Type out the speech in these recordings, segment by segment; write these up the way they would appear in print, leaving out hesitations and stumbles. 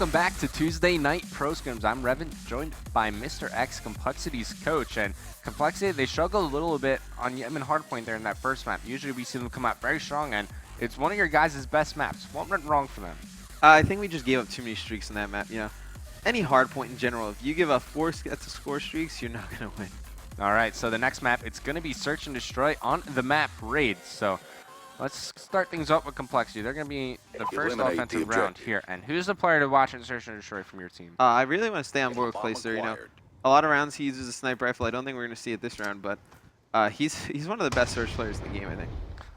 welcome back to Tuesday Night Pro Scrims. I'm Revin, joined by Mr. X, compLexity's coach. And compLexity, they struggled a little bit on Yemen Hardpoint there in that first map. Usually we see them come out very strong, and it's one of your guys' best maps. What went wrong for them? I think we just gave up too many streaks in that map. You know, any hardpoint in general, if you give up 4 sets of score streaks, you're not going to win. All right, so the next map, it's going to be Search and Destroy on the map Raids. So let's start things up with compLexity. They're going to be the first offensive round here. And who's the player to watch in Search and Destroy from your team? I really want to stay on board with Placer. You know, a lot of rounds he uses a sniper rifle. I don't think we're going to see it this round, but he's one of the best search players in the game, I think.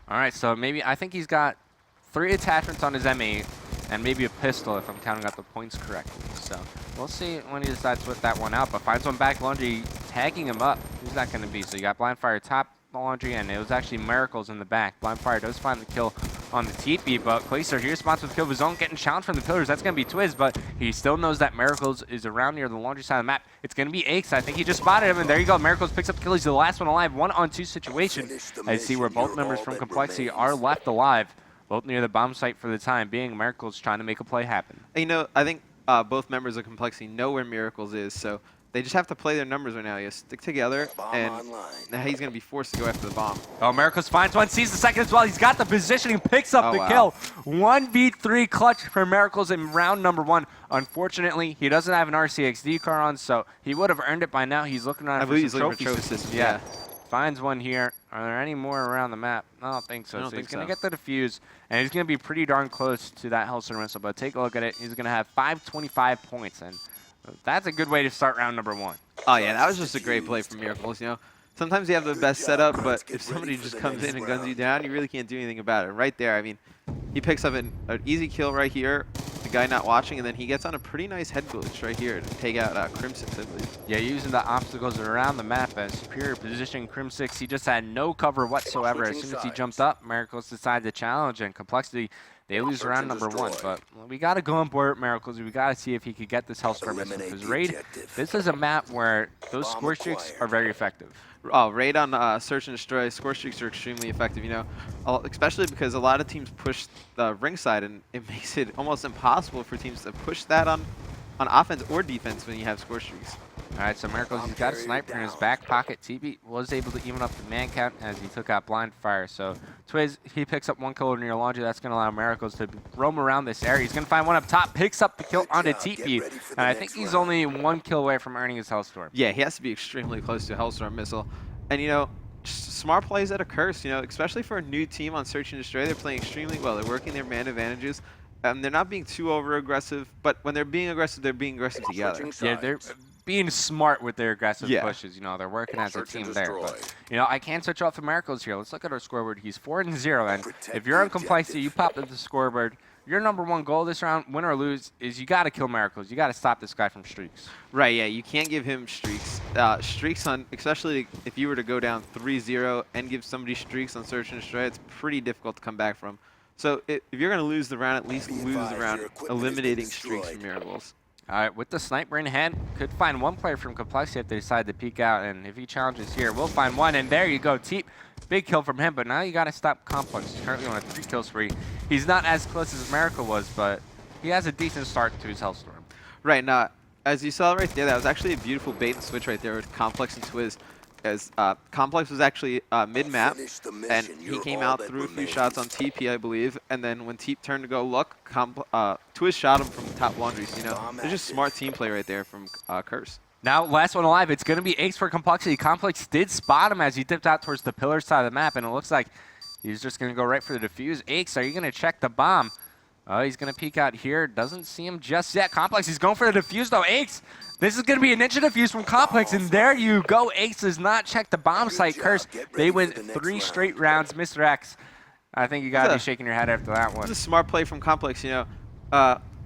All right, so maybe I think he's got 3 attachments on his M8 and maybe a pistol if I'm counting out the points correctly. So we'll see when he decides to put that one out, but finds one back Laundry, tagging him up. Who's that going to be? So you got Blindfire top Laundry, and it was actually Miracles in the back. Blindfire does find the kill on the TP, but Placer here spots with kill of his own, getting challenged from the pillars. That's going to be Twiz, but he still knows that Miracles is around near the Laundry side of the map. It's going to be Aches. I think he just spotted him, and there you go. Miracles picks up the kill. He's the last one alive. 1-on-2 situation. I see where both members from compLexity are left alive, both near the bomb site for the time being. Miracles trying to make a play happen. You know, I think both members of compLexity know where Miracles is, so they just have to play their numbers right now. You stick together, and now he's going to be forced to go after the bomb. Oh, Miracles finds one, sees the second as well. He's got the positioning, picks up the kill. 1v3 clutch for Miracles in round number 1. Unfortunately, he doesn't have an RCXD car on, so he would have earned it by now. He's looking around for some trophy systems. Yeah. Finds one here. Are there any more around the map? I don't think so. So he's going to get the defuse, and he's going to be pretty darn close to that Hellstorm missile. But take a look at it. He's going to have 525 points, and that's a good way to start round number 1. Oh, yeah, that was just a great play from Miracles. You know, sometimes you have the best setup, but if somebody just comes in and guns you down, you really can't do anything about it. Right there, I mean, he picks up an easy kill right here, the guy not watching, and then he gets on a pretty nice head glitch right here to take out Crim6, I believe. Yeah, using the obstacles around the map as superior position. Crim6, he just had no cover whatsoever. As soon as he jumped up, Miracles decided to challenge, and compLexity, they lose round number 1, but we got to go on board with Miracles. We got to see if he could get this Hellstorm missile, because Raid, this is a map where those score streaks are very effective. Oh, Raid on Search and Destroy, score streaks are extremely effective, you know, especially because a lot of teams push the ringside, and it makes it almost impossible for teams to push that on offense or defense when you have score streaks. All right, so Miracles, he's got a sniper in his back pocket. TB was able to even up the man count as he took out Blindfire. So Twiz, he picks up 1 kill near Laundry. That's going to allow Miracles to roam around this area. He's going to find one up top, picks up the kill onto TP. And I think he's only 1 kill away from earning his Hellstorm. Yeah, he has to be extremely close to a Hellstorm missile. And, you know, smart plays at a curse, you know, especially for a new team on Search and Destroy. They're playing extremely well. They're working their man advantages. They're not being too over-aggressive, but when they're being aggressive together. Yeah, they're being smart with their aggressive pushes. You know, they're working as a team there. But, you know, I can't switch off the Miracles here. Let's look at our scoreboard. He's 4-0, and if you're on compLexity, you pop up the scoreboard. Your number 1 goal this round, win or lose, is you got to kill Miracles. You got to stop this guy from streaks. Right, yeah, you can't give him streaks. Streaks on, especially if you were to go down 3-0 and give somebody streaks on Search and Destroy, it's pretty difficult to come back from. So if you're going to lose the round, at least lose the round eliminating streaks from Miracles. All right, with the sniper in hand, could find 1 player from compLexity if they decide to peek out, and if he challenges here, we'll find 1, and there you go, Teep. Big kill from him, but now you got to stop compLex. He's currently on a 3 kill spree. He's not as close as Miracle was, but he has a decent start to his Hellstorm. Right, now, as you saw right there, that was actually a beautiful bait and switch right there with compLex and Twiz. As compLex was actually mid-map, and he came out, threw a few shots on TP, I believe, and then when Teep turned to go look, Twiz shot him from top Laundries. You know, there's just smart team play right there from Curse. Now, last one alive, it's going to be Ace for compLexity. compLex did spot him as he dipped out towards the pillar side of the map, and it looks like he's just going to go right for the defuse. Ace, are you going to check the bomb? Oh, he's going to peek out here. Doesn't see him just yet. compLex, he's going for the defuse, though. Ace, this is going to be a ninja defuse from compLex, and there you go. Ace does not check the bomb site. Curse, they win 3 straight rounds. Mr. X, I think you got to be shaking your head after that one. It's a smart play from compLex, you know.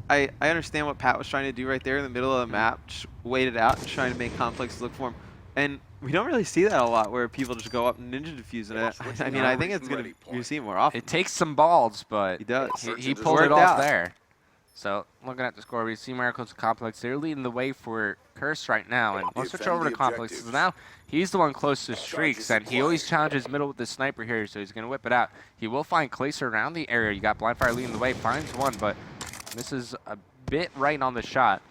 I understand what Pat was trying to do right there in the middle of the map, just wait it out and trying to make compLex look for him. And we don't really see that a lot where people just go up and ninja defuse it. I mean, I think it's going to see more often. It takes some balls, but he does. He pulled it off there. So looking at the score, we see Miracles and compLex. They're leading the way for Curse right now. And we'll switch over to compLex. So now he's the one close to streaks, and he always challenges middle with the sniper here, so he's going to whip it out. He will find Placer around the area. You got Blindfire leading the way, finds one, but this is a bit right on the shot.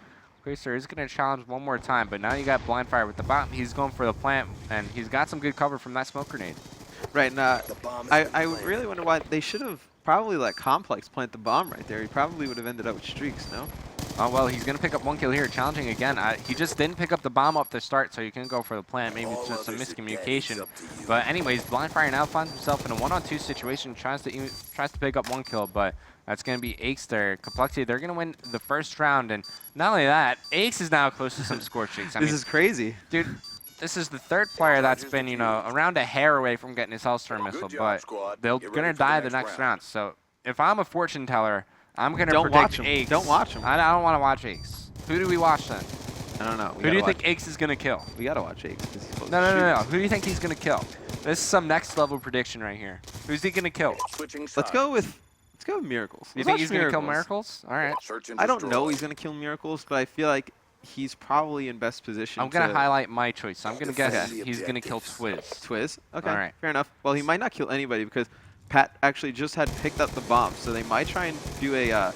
Clayster is going to challenge one more time, but now you got Blindfire with the bomb. He's going for the plant, and he's got some good cover from that smoke grenade. Right, and I really wonder why they should have probably let complex plant the bomb right there. He probably would have ended up with streaks, no? Oh, well, he's going to pick up 1 kill here, challenging again. He just didn't pick up the bomb off the start, so you can go for the plant. Maybe it's just a miscommunication. But anyways, Blindfire now finds himself in a 1-on-2 situation, tries to pick up 1 kill, but that's going to be Aches there. compLexity, they're going to win the first round, and not only that, Aches is now close to some score streaks. This is crazy. Dude, this is the 3rd player that's been, you know, around a hair away from getting his Hellstorm missile, but they're going to die the next round. So if I'm a fortune teller, I'm going to predict Aches. Don't watch him. I don't want to watch Aches. Who do we watch then? I don't know. Who do you think Aches is going to kill? We got to watch Aches. No. Who do you think he's going to kill? This is some next level prediction right here. Who's he going to kill? Let's go with Miracles. You think he's going to kill Miracles? All right. I don't know he's going to kill Miracles, but I feel like he's probably in best position. I'm going to highlight my choice. I'm going to guess he's going to kill Twiz. Twiz? Okay. All right. Fair enough. Well, he might not kill anybody because Pat actually just had picked up the bomb, so they might try and do an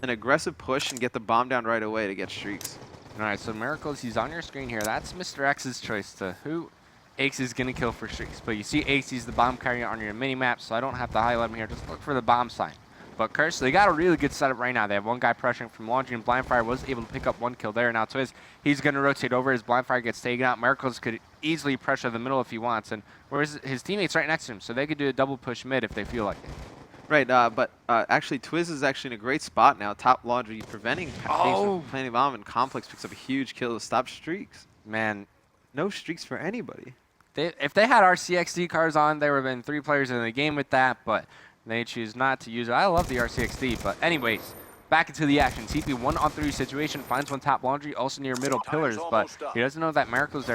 aggressive push and get the bomb down right away to get streaks. All right, so Miracles, he's on your screen here. That's Mr. X's choice to who Aches is going to kill for streaks. But you see Aches, he's the bomb carrier on your mini-map, so I don't have to highlight him here. Just look for the bomb sign. But Curse, they got a really good setup right now. They have 1 guy pressuring from Laundry, and Blindfire was able to pick up 1 kill there. Now Twiz, he's going to rotate over as Blindfire gets taken out. Miracles could easily pressure the middle if he wants, and whereas his teammates right next to him, so they could do a double push mid if they feel like it. Right, but actually Twiz is actually in a great spot now. Top Laundry preventing Ace from planting bomb, and complex picks up a huge kill to stop streaks. Man, no streaks for anybody. If they had our CXD cars on, there would have been 3 players in the game with that, but they choose not to use it. I love the RCXD, but anyways, back into the action. TP 1-on-3 situation, finds one top Laundry, also near middle pillars, but he doesn't know that Miracles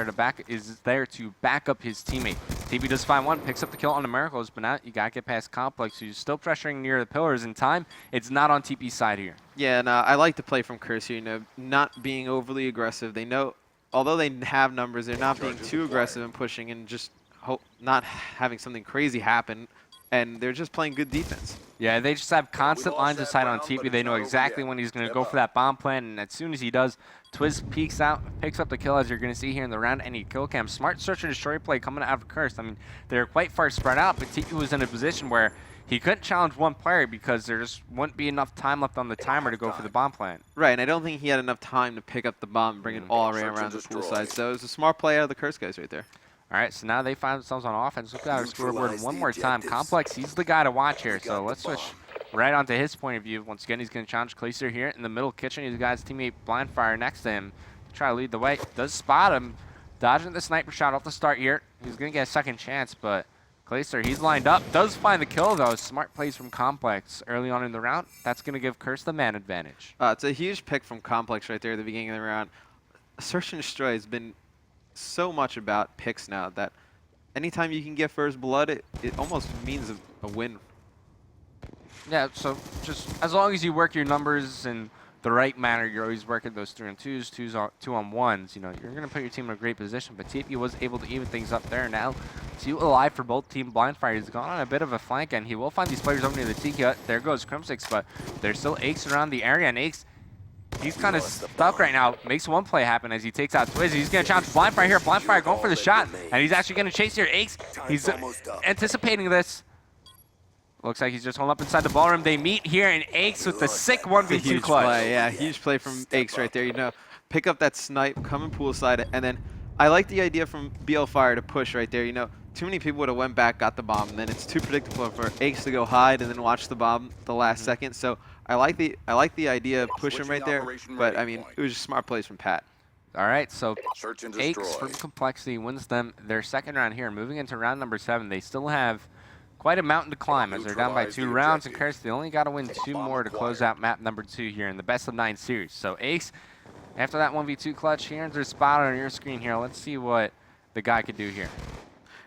is there to back up his teammate. TP does find 1, picks up the kill on the Miracles, but now you gotta get past complex, who's still pressuring near the pillars in time. It's not on TP's side here. Yeah, and I like to play from Curse here, you know, not being overly aggressive. They know, although they have numbers, they're not being too aggressive and pushing and just not having something crazy happen. And they're just playing good defense. Yeah, they just have constant lines of sight on TP. They know exactly when he's going to go for that bomb plan, and as soon as he does, Twiz peeks out, picks up the kill, as you're going to see here in the round any kill cam. Smart search and destroy play coming out of Curse. I mean, they're quite far spread out, but TP was in a position where he couldn't challenge 1 player because there just wouldn't be enough time left on the timer to go for the bomb plan. Right, and I don't think he had enough time to pick up the bomb and bring it all around the pool side. So it was a smart play out of the Curse guys right there. All right, so now they find themselves on offense. Look at our scoreboard one more time. compLex, he's the guy to watch here. So let's switch right onto his point of view. Once again, he's going to challenge Clayster here in the middle kitchen. He's got his teammate Blindfire next to him to try to lead the way. Does spot him, dodging the sniper shot off the start here. He's going to get a second chance, but Clayster, he's lined up. Does find the kill, though. Smart plays from compLex early on in the round. That's going to give Curse the man advantage. It's a huge pick from compLex right there at the beginning of the round. Search and Destroy has been so much about picks now that anytime you can get first blood, it almost means a win. Yeah, so just as long as you work your numbers in the right manner, you're always working those 3-on-2s, 2-on-1s, you know, you're going to put your team in a great position. But TP was able to even things up there. Now, 2 alive for both team. Blindfire has gone on a bit of a flank, and he will find these players over near the TK hut. There goes Crimsix, but there's still Aches around the area, and Aches, he's kind of stuck right now. Makes 1 play happen as he takes out Twiz. He's going to challenge Blindfire here. Blindfire going for the shot, and he's actually going to chase here. Aches, he's anticipating this. Looks like he's just holding up inside the ballroom. They meet here, and Aches with the sick 1v2 clutch. Play, yeah, huge play from Aches right there. You know, pick up that snipe, come in poolside, and then I like the idea from BL Fire to push right there. You know, too many people would have went back, got the bomb, and then it's too predictable for Aches to go hide and then watch the bomb the last second. So I like the idea of pushing right there, but I mean, it was just smart plays from Pat. All right, so Aches from compLexity wins them their second round here. Moving into round number 7, they still have quite a mountain to climb as they're down by 2 rounds. And Curse, they only got to win 2 more to close out map number 2 here in the best of 9 series. So Aches, after that 1v2 clutch, he earns their spot on your screen here. Let's see what the guy could do here.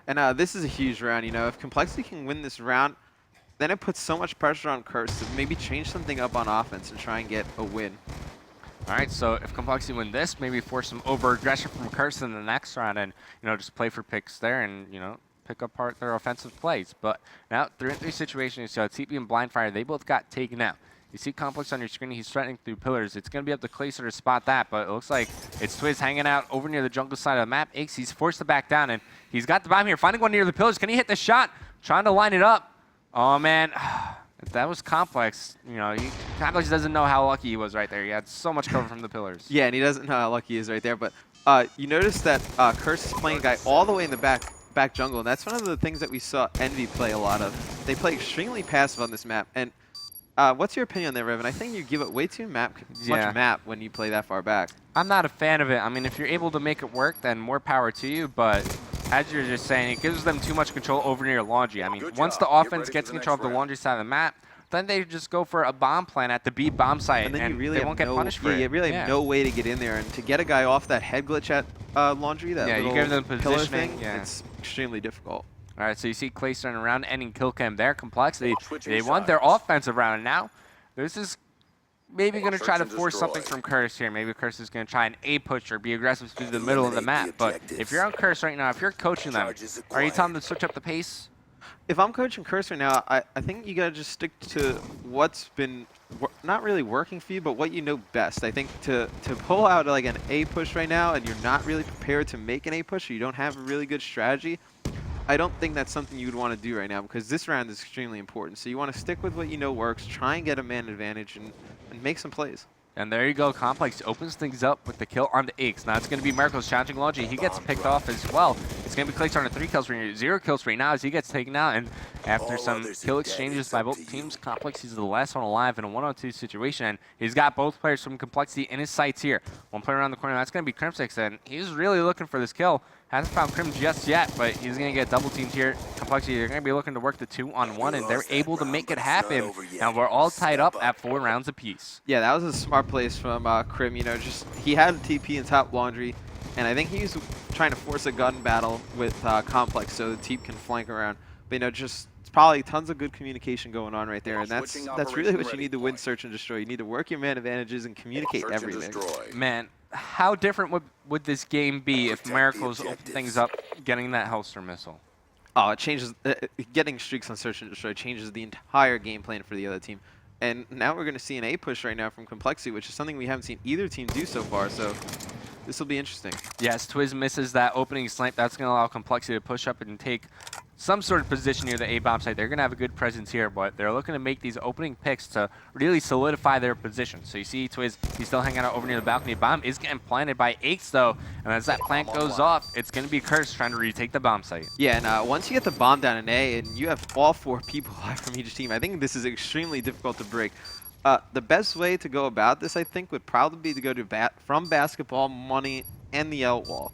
And this is a huge round. You know, if compLexity can win this round, then it puts so much pressure on Curse to maybe change something up on offense and try and get a win. All right, so if compLexity win this, maybe force some over-aggression from Curse in the next round and, you know, just play for picks there and, you know, pick apart their offensive plays. But now, 3-on-3 situation, so TP and Blindfire, they both got taken out. You see complex on your screen. He's threatening through pillars. It's going to be up to Clayster to spot that, but it looks like it's Twiz hanging out over near the jungle side of the map. Aches, he's forced to back down, and he's got the bomb here. Finding one near the pillars. Can he hit the shot? Trying to line it up. Oh, man. That was complex. You know, complex doesn't know how lucky he was right there. He had so much cover from the pillars. Yeah, and he doesn't know how lucky he is right there. But you notice that Curse is playing a guy all the way in the back jungle, and that's one of the things that we saw Envy play a lot of. They play extremely passive on this map. And what's your opinion on that, Revan? I think you give it way too much map when you play that far back. I'm not a fan of it. I mean, if you're able to make it work, then more power to you. But as you're just saying, it gives them too much control over near laundry. I mean, once the offense gets control of the laundry side of the map, then they just go for a bomb plan at the B bomb site, and then you really they won't get punished for it. You really have no way to get in there, and to get a guy off that head glitch at laundry, that little you give them pillar positioning. thing, it's extremely difficult. All right, so you see Clay starting around, ending kill cam there. compLexity, they won their offensive round, and now this is maybe going to try to force something from Curse here. Maybe Curse is going to try an A push or be aggressive through the middle of the map. But if you're on Curse right now, if you're coaching them, are you telling them to switch up the pace? If I'm coaching Curse right now, I think you got to just stick to what's been not really working for you, but what you know best. I think to pull out like an A push right now and you're not really prepared to make an A push, or you don't have a really good strategy, I don't think that's something you would want to do right now, because this round is extremely important. So you want to stick with what you know works, try and get a man advantage, and make some plays. And there you go. compLex opens things up with the kill onto Aches. Now it's going to be Miracles challenging Logi. He gets picked off as well. It's going to be Clay starting 3 kills right now, 0 kills right now as he gets taken out. And after some kill exchanges by both teams, compLex is the last one alive in a 1-on-2 situation. And he's got both players from compLexity in his sights here. One player around the corner, that's going to be Crimsix, and he's really looking for this kill. Hasn't found Crim just yet, but he's going to get double teamed here. compLexity, they're going to be looking to work the 2-on-1, and they're able to make it happen. Now we're all tied up at 4 rounds apiece. Yeah, that was a smart place from Crim. You know, just he had a TP in top laundry, and I think he's trying to force a gun battle with compLex so the team can flank around. But you know, just it's probably tons of good communication going on right there, and that's really what you need to win Search and Destroy. You need to work your man advantages and communicate everything. Man, how different would this game be if Miracles opened things up getting that Hellstorm missile? Oh, it changes. Getting streaks on Search and Destroy changes the entire game plan for the other team. And now we're going to see an A push right now from compLexity, which is something we haven't seen either team do so far. So this will be interesting. Yes, Twiz misses that opening snipe. That's going to allow compLexity to push up and take some sort of position near the A bomb site. They're going to have a good presence here, but they're looking to make these opening picks to really solidify their position. So you see Twiz, he's still hanging out over near the balcony. Bomb is getting planted by Aches, though, and as that plant goes off, it's going to be Curse trying to retake the bomb site. Yeah, and once you get the bomb down in A and you have all 4 people alive from each team, I think this is extremely difficult to break. The best way to go about this, I think, would probably be to go to from basketball, money, and the L wall.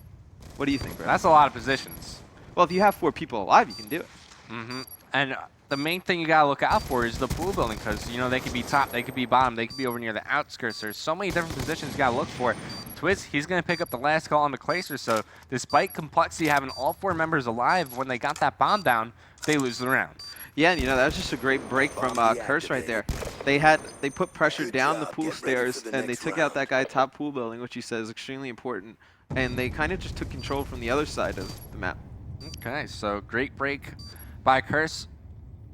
What do you think, bro? That's a lot of positions. Well, if you have 4 people alive, you can do it. And the main thing you gotta look out for is the pool building, because you know they could be top, they could be bottom, they could be over near the outskirts. There's so many different positions you gotta look for. Twiz, he's gonna pick up the last call on the Clayster, so despite compLexity having all 4 members alive, when they got that bomb down, they lose the round. Yeah, and you know, that was just a great break from Curse right there. They put pressure down the pool stairs, and they took out that guy top pool building, which he says is extremely important. And they kind of just took control from the other side of the map. Okay, so great break by Curse.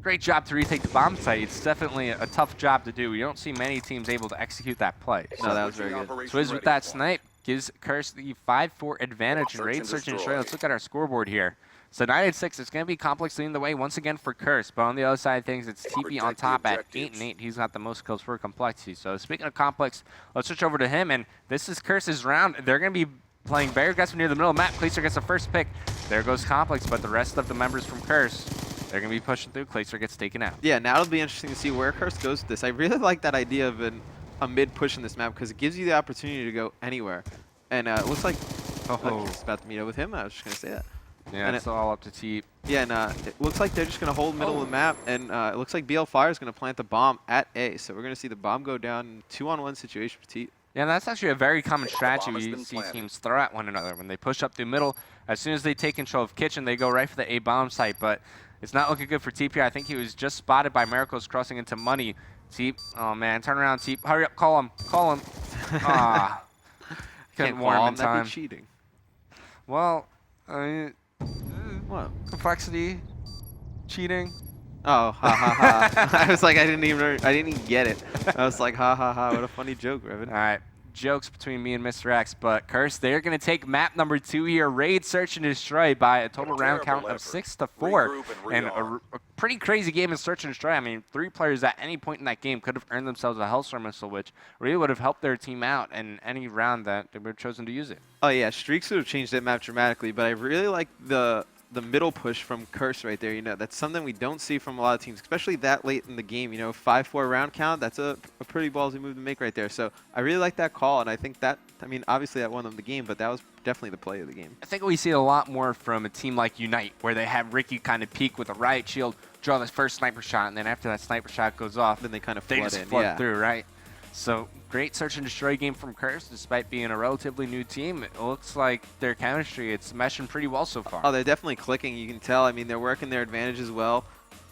Great job to retake the bomb site. It's definitely a tough job to do. You don't see many teams able to execute that play. No, that was very good. Twiz with that snipe gives Curse the 5-4 advantage in Raid Search and Destroy. Let's look at our scoreboard here. So 9-6, it's going to be compLex leading the way once again for Curse, but on the other side of things, it's TP on top at 8-8. He's got the most kills for compLexity. So speaking of compLex, let's switch over to him, and this is Curse's round. They're going to be playing very aggressive near the middle of the map. Clayster gets the first pick. There goes compLex, but the rest of the members from Curse, they're going to be pushing through. Clayster gets taken out. Yeah, now it'll be interesting to see where Curse goes with this. I really like that idea of a mid push in this map, because it gives you the opportunity to go anywhere. And it looks like he's about to meet up with him. I was just going to say that. Yeah, and it's all up to Teep. Yeah, and it looks like they're just going to hold middle of the map, and it looks like BL Fire is going to plant the bomb at A. So we're going to see the bomb go down in a 2-on-1 situation for Teep. Yeah, and that's actually a very common strategy we see teams throw at one another. When they push up through middle, as soon as they take control of Kitchen, they go right for the A bomb site. But it's not looking good for Teep here. I think he was just spotted by Miracles crossing into money. Teep, oh man, turn around, Teep. Hurry up, call him, call him. Ah, couldn't warn him in time. That'd be cheating. Well, I mean, what? compLexity, cheating. Oh, ha ha ha. I was like, I didn't even get it. I was like, ha ha ha, what a funny joke, Revan. All right, jokes between me and Mr. X, but Curse, they're going to take map number 2 here, Raid, Search, and Destroy by a total round count of 6-4. And a pretty crazy game in Search and Destroy. I mean, 3 players at any point in that game could have earned themselves a Hellstorm missile, which really would have helped their team out in any round that they would have chosen to use it. Oh yeah, Streaks would have changed that map dramatically, but I really like the middle push from Curse right there. You know, that's something we don't see from a lot of teams, especially that late in the game. You know, 5-4 round count, that's a pretty ballsy move to make right there. So I really like that call, and I think that, I mean, obviously that won them the game, but that was definitely the play of the game. I think we see a lot more from a team like Unite, where they have Ricky kind of peek with a riot shield, draw this first sniper shot, and then after that sniper shot goes off, Then they kind of they flood just in. flood Yeah. through, right? So great Search and Destroy game from Curse, despite being a relatively new team. It looks like their chemistry, it's meshing pretty well so far. Oh, they're definitely clicking. You can tell. I mean, they're working their advantage as well,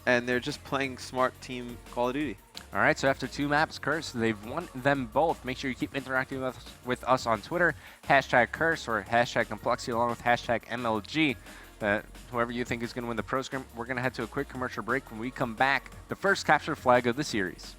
and they're just playing smart team Call of Duty. All right, so after 2 maps, Curse, they've won them both. Make sure you keep interacting with us on Twitter, #Curse or #compLexity, along with #MLG. Whoever you think is going to win the Pro Scrim. We're going to head to a quick commercial break. When we come back, the first captured flag of the series.